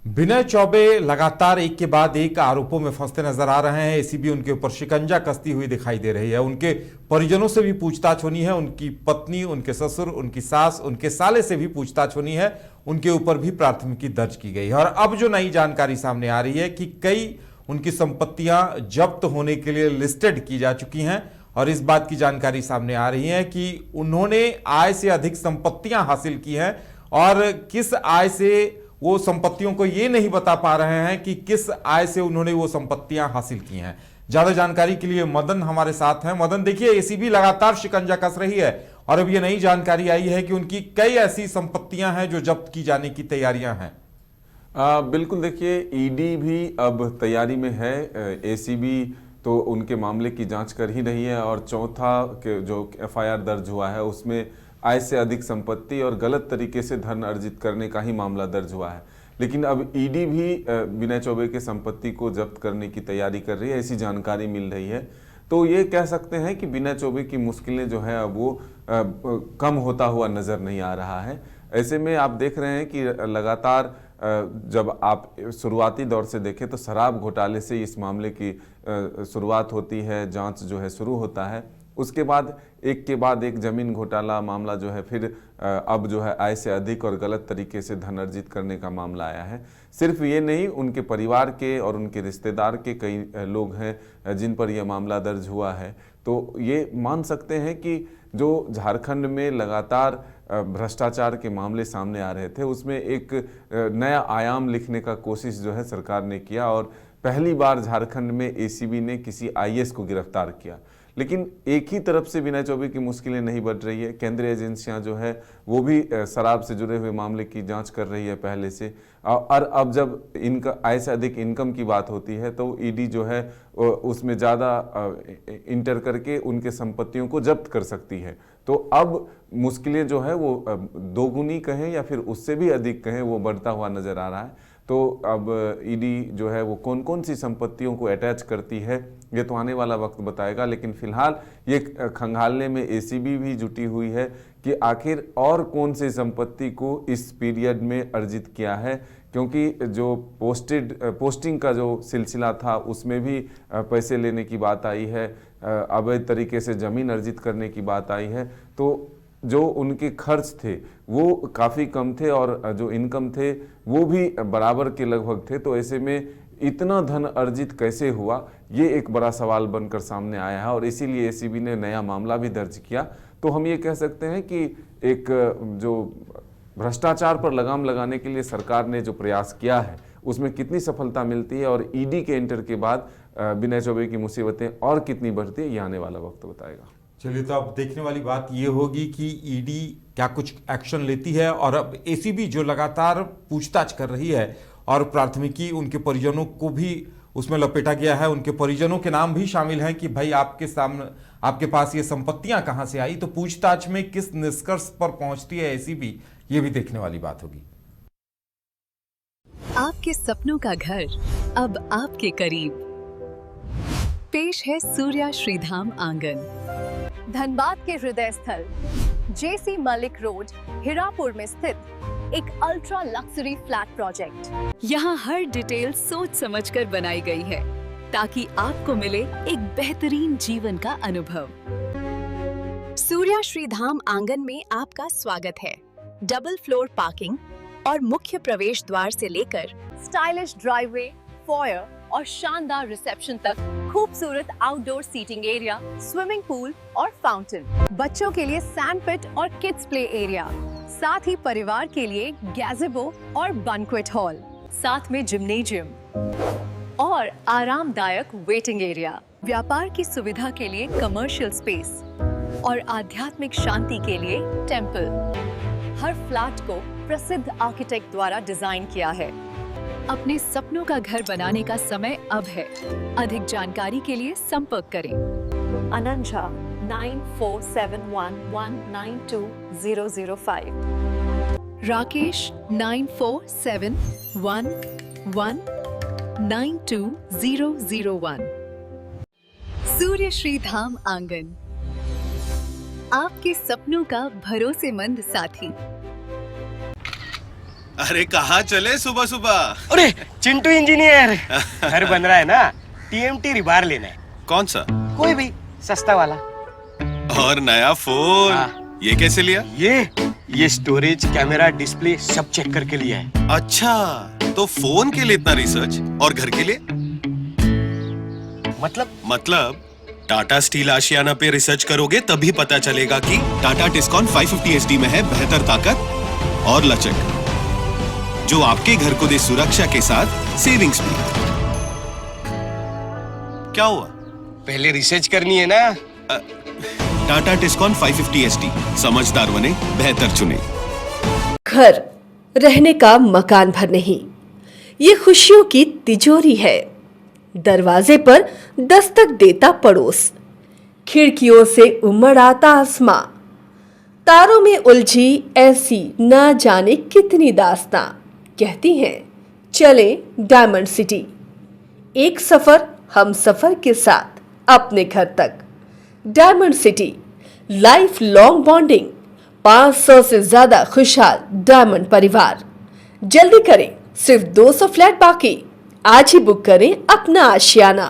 विनय चौबे लगातार एक के बाद एक आरोपों में फंसते नजर आ रहे हैं। एसीबी उनके ऊपर शिकंजा कसती हुई दिखाई दे रही है। उनके परिजनों से भी पूछताछ होनी है, उनकी पत्नी, उनके ससुर, उनकी सास, उनके साले से भी पूछताछ होनी है। उनके ऊपर भी प्राथमिकी दर्ज की गई है। और अब जो नई जानकारी सामने आ रही है कि कई उनकी संपत्तियां जब्त होने के लिए लिस्टेड की जा चुकी हैं। और इस बात की जानकारी सामने आ रही है कि उन्होंने आय से अधिक संपत्तियां हासिल की हैं और किस आय से वो संपत्तियों को ये नहीं बता पा रहे हैं कि किस आय से उन्होंने वो संपत्तियां हासिल की हैं। ज्यादा जानकारी के लिए मदन हमारे साथ हैं। मदन, देखिए, एसीबी लगातार शिकंजा कस रही है और अब ये नई जानकारी आई है कि उनकी कई ऐसी संपत्तियां हैं जो जब्त की जाने की तैयारियां हैं। बिल्कुल, देखिए, ईडी भी अब तैयारी में है। एसीबी तो उनके मामले की जांच कर ही रही है और चौथा के जो एफआईआर दर्ज हुआ है उसमें आय से अधिक संपत्ति और गलत तरीके से धन अर्जित करने का ही मामला दर्ज हुआ है। लेकिन अब ईडी भी विनय चौबे के संपत्ति को जब्त करने की तैयारी कर रही है, ऐसी जानकारी मिल रही है। तो ये कह सकते हैं कि विनय चौबे की मुश्किलें जो है अब वो कम होता हुआ नजर नहीं आ रहा है। ऐसे में आप देख रहे हैं कि लगातार जब आप शुरुआती दौर से देखें तो शराब घोटाले से इस मामले की शुरुआत होती है, जांच जो है शुरू होता है। उसके बाद एक जमीन घोटाला मामला जो है, फिर अब जो है आय से अधिक और गलत तरीके से धन अर्जित करने का मामला आया है। सिर्फ ये नहीं, उनके परिवार के और उनके रिश्तेदार के कई लोग हैं जिन पर यह मामला दर्ज हुआ है। तो ये मान सकते हैं कि जो झारखंड में लगातार भ्रष्टाचार के मामले सामने आ रहे थे उसमें एक नया आयाम लिखने का कोशिश जो है सरकार ने किया और पहली बार झारखंड में एसीबी ने किसी आईएएस को गिरफ्तार किया। लेकिन एक ही तरफ से विनय चौबे की मुश्किलें नहीं बढ़ रही है। केंद्रीय एजेंसियां जो है वो भी शराब से जुड़े हुए मामले की जांच कर रही है पहले से। और अब जब इनका आय से अधिक इनकम की बात होती है तो ईडी जो है उसमें ज़्यादा इंटर करके उनके संपत्तियों को जब्त कर सकती है। तो अब मुश्किलें जो है वो दोगुनी कहें या फिर उससे भी अधिक कहें, वो बढ़ता हुआ नज़र आ रहा है। तो अब ईडी जो है वो कौन कौन सी संपत्तियों को अटैच करती है ये तो आने वाला वक्त बताएगा। लेकिन फिलहाल ये खंगालने में एसीबी भी जुटी हुई है कि आखिर और कौन सी संपत्ति को इस पीरियड में अर्जित किया है, क्योंकि जो पोस्टिंग का जो सिलसिला था उसमें भी पैसे लेने की बात आई है, अवैध तरीके से ज़मीन अर्जित करने की बात आई है। तो जो उनके खर्च थे वो काफ़ी कम थे और जो इनकम थे वो भी बराबर के लगभग थे। तो ऐसे में इतना धन अर्जित कैसे हुआ, ये एक बड़ा सवाल बनकर सामने आया है और इसीलिए एसीबी ने नया मामला भी दर्ज किया। तो हम ये कह सकते हैं कि एक जो भ्रष्टाचार पर लगाम लगाने के लिए सरकार ने जो प्रयास किया है उसमें कितनी सफलता मिलती है और ईडी के एंटर के बाद विनय चौबे की मुसीबतें और कितनी बढ़ती है, ये आने वाला वक्त बताएगा। चलिए, तो अब देखने वाली बात ये होगी कि ईडी क्या कुछ एक्शन लेती है। और अब एसीबी जो लगातार पूछताछ कर रही है और प्राथमिकी उनके परिजनों को भी उसमें लपेटा गया है, उनके परिजनों के नाम भी शामिल हैं कि भाई आपके सामने आपके पास ये संपत्तियां कहां से आई। तो पूछताछ में किस निष्कर्ष पर पहुंचती है एसीबी, ये भी देखने वाली बात होगी। आपके सपनों का घर अब आपके करीब। पेश है सूर्या श्रीधाम आंगन, धनबाद के हृदय स्थल जेसी मलिक रोड, हिरापुर में स्थित एक अल्ट्रा लक्सरी फ्लैट प्रोजेक्ट। यहाँ हर डिटेल सोच समझकर बनाई गई है ताकि आपको मिले एक बेहतरीन जीवन का अनुभव। सूर्या श्रीधाम आंगन में आपका स्वागत है। डबल फ्लोर पार्किंग और मुख्य प्रवेश द्वार से लेकर स्टाइलिश ड्राइववे, फॉयर और शानदार रिसेप्शन तक खूबसूरत outdoor seating area, swimming pool और फाउंटेन, बच्चों के लिए सैंड पिट और किड्स प्ले एरिया, साथ ही परिवार के लिए गैज़ेबो और बैंक्वेट हॉल, साथ में जिम्नेजियम और आरामदायक वेटिंग एरिया, व्यापार की सुविधा के लिए कमर्शियल स्पेस और आध्यात्मिक शांति के लिए टेम्पल। हर फ्लैट को प्रसिद्ध आर्किटेक्ट द्वारा डिजाइन किया है। अपने सपनों का घर बनाने का समय अब है। अधिक जानकारी के लिए संपर्क करें। अनंत झा 9471192005, राकेश 9471192001। सूर्य श्रीधाम आंगन, आपके सपनों का भरोसेमंद साथी। अरे कहाँ चले सुबह सुबह? अरे चिंटू इंजीनियर, घर बन रहा है ना, टीएमटी रिबार लेना है। कौन सा? कोई भी सस्ता वाला। और नया फोन? हाँ। ये कैसे लिया? ये स्टोरेज, कैमरा, डिस्प्ले सब चेक करके लिया है। अच्छा, तो फोन के लिए इतना रिसर्च और घर के लिए? मतलब टाटा स्टील आशियाना पे रिसर्च करोगे तभी पता चलेगा कि टाटा टिस्कॉन 550 SD में है बेहतर ताकत और लचक, जो आपके घर को दे सुरक्षा के साथ सेविंग्स भी। क्या हुआ? पहले रिसर्च करनी है ना। टाटा टिस्कॉन 550 SD, समझदार बने, बेहतर चुने। घर रहने का मकान भर नहीं, ये खुशियों की तिजोरी है। दरवाजे पर दस्तक देता पड़ोस, खिड़कियों से उमड़ आता आसमां, तारों में उलझी ऐसी ना जाने कितनी दास्तां। कहती हैं चले डायमंड सिटी, एक सफर हम सफर के साथ अपने घर तक। Diamond city, life long bonding, 500 से ज्यादा खुशहाल डायमंड परिवार। जल्दी करें, सिर्फ 200 फ्लैट बाकी। आज ही बुक करें अपना आशियाना।